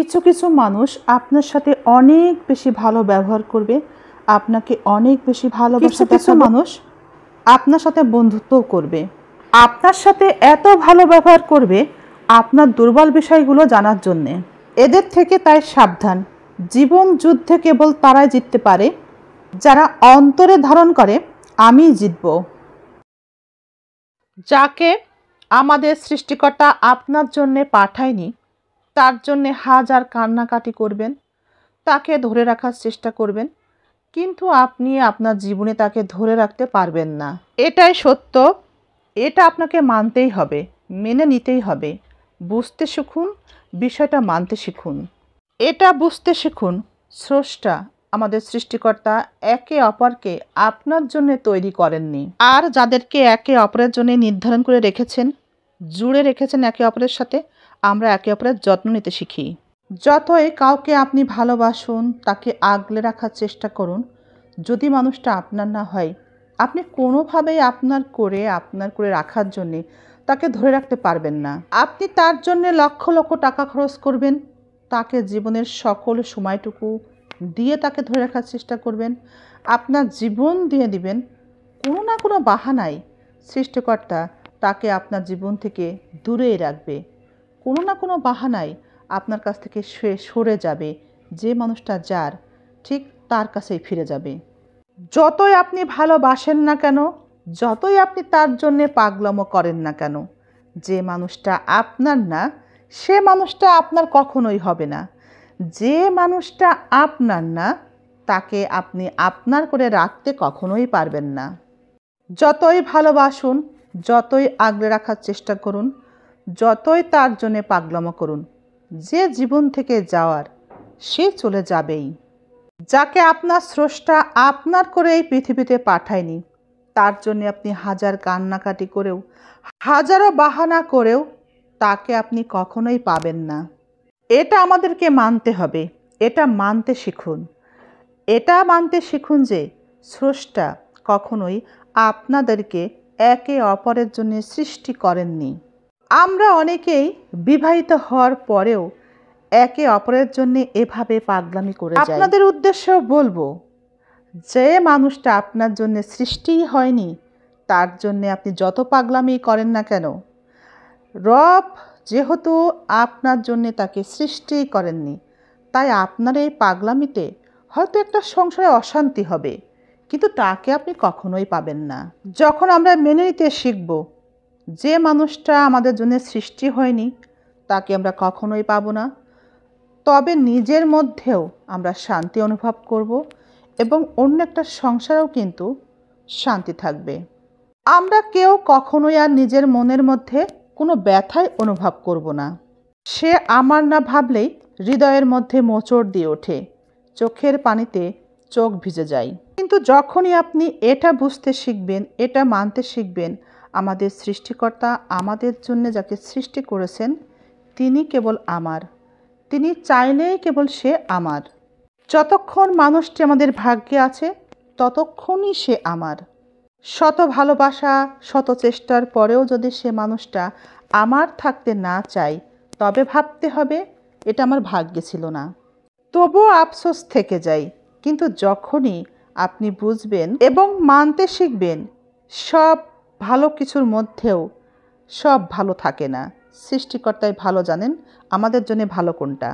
কিছু কিছু মানুষ আপনার সাথে অনেক বেশি ভালো ব্যবহার করবে, আপনাকে অনেক বেশি ভালোবাসা দেখাবে। কিছু মানুষ আপনার সাথে বন্ধুত্ব করবে, আপনার সাথে এত ভালো ব্যবহার করবে আপনার দুর্বল বিষয়গুলো জানার জন্যে। এদের থেকে তাই সাবধান। জীবন যুদ্ধে কেবল তারাই জিততে পারে যারা অন্তরে ধারণ করে আমি জিতব। যাকে আমাদের সৃষ্টিকর্তা আপনার জন্যে পাঠায়নি তার জন্যে হাজার কান্নাকাটি করবেন, তাকে ধরে রাখার চেষ্টা করবেন, কিন্তু আপনি আপনার জীবনে তাকে ধরে রাখতে পারবেন না। এটাই সত্য, এটা আপনাকে মানতেই হবে, মেনে নিতেই হবে। বুঝতে শিখুন, বিষয়টা মানতে শিখুন। এটা বুঝতে শিখুন, স্রষ্টা আমাদের সৃষ্টিকর্তা একে অপরকে আপনার জন্য তৈরি করেননি। আর যাদেরকে একে অপরের জন্য নির্ধারণ করে রেখেছেন, জুড়ে রেখেছেন একে অপরের সাথে, আমরা একে অপরের যত্ন নিতে শিখি। যতই কাউকে আপনি ভালোবাসুন, তাকে আগলে রাখার চেষ্টা করুন, যদি মানুষটা আপনার না হয়, আপনি কোনোভাবেই আপনার করে রাখার জন্যে তাকে ধরে রাখতে পারবেন না। আপনি তার জন্য লক্ষ লক্ষ টাকা খরচ করবেন, তাকে জীবনের সকল সময়টুকু দিয়ে তাকে ধরে রাখার চেষ্টা করবেন, আপনার জীবন দিয়ে দিবেন, কোনো না কোনো বাহানায় সৃষ্টিকর্তা তাকে আপনার জীবন থেকে দূরেই রাখবে। কোনো না কোনো বাহানায় আপনার কাছ থেকে সরে যাবে, যে মানুষটা যার ঠিক তার কাছেই ফিরে যাবে। যতই আপনি ভালোবাসেন না কেন, যতই আপনি তার জন্যে পাগলামো করেন না কেন, যে মানুষটা আপনার না সে মানুষটা আপনার কখনোই হবে না। যে মানুষটা আপনার না তাকে আপনি আপনার করে রাখতে কখনোই পারবেন না। যতই ভালোবাসুন, যতই আগলে রাখার চেষ্টা করুন, যতই তার জন্যে পাগলামো করুন, যে জীবন থেকে যাওয়ার সে চলে যাবেই। যাকে আপনার স্রষ্টা আপনার করে এই পৃথিবীতে পাঠায়নি তার জন্য আপনি হাজার কান্নাকাটি করেও, হাজারো বাহানা করেও তাকে আপনি কখনোই পাবেন না। এটা আমাদেরকে মানতে হবে, এটা মানতে শিখুন। এটা মানতে শিখুন যে স্রষ্টা কখনোই আপনাদেরকে একে অপরের জন্য সৃষ্টি করেননি। আমরা অনেকেই বিবাহিত হওয়ার পরেও একে অপরের জন্য এভাবে পাগলামি করে যাই। আপনাদের উদ্দেশ্য বলবো, যে মানুষটা আপনার জন্য সৃষ্টিই হয়নি তার জন্য আপনি যত পাগলামি করেন না কেন, রব যেহেতু আপনার জন্য তাকে সৃষ্টিই করেননি, তাই আপনার এই পাগলামিতে হয়তো একটা সংসারে অশান্তি হবে, কিন্তু তাকে আপনি কখনোই পাবেন না। যখন আমরা মেনে নিতে শিখব যে মানুষটা আমাদের জন্য সৃষ্টি হয়নি তাকে আমরা কখনোই পাবো না, তবে নিজের মধ্যেও আমরা শান্তি অনুভব করব এবং অন্য একটা সংসারেও কিন্তু শান্তি থাকবে। আমরা কেউ কখনোই আর নিজের মনের মধ্যে কোনো ব্যথাই অনুভব করব না। সে আমার না ভাবলেই হৃদয়ের মধ্যে মোচড় দিয়ে ওঠে, চোখের পানিতে চোখ ভিজে যায়। কিন্তু যখনই আপনি এটা বুঝতে শিখবেন, এটা মানতে শিখবেন, আমাদের সৃষ্টিকর্তা আমাদের জন্য যাকে সৃষ্টি করেছেন তিনি কেবল আমার, তিনি চাইলেই কেবল সে আমার। যতক্ষণ মানুষটি আমাদের ভাগ্যে আছে ততক্ষণই সে আমার। শত ভালোবাসা, শত চেষ্টার পরেও যদি সে মানুষটা আমার থাকতে না চায়, তবে ভাবতে হবে এটা আমার ভাগ্যে ছিল না। তবুও আফসোস থেকে যায়। কিন্তু যখনই আপনি বুঝবেন এবং মানতে শিখবেন, সব ভালো কিছুর মধ্যেও সব ভালো থাকে না, সৃষ্টিকর্তাই ভালো জানেন আমাদের জন্য ভালো কোনটা।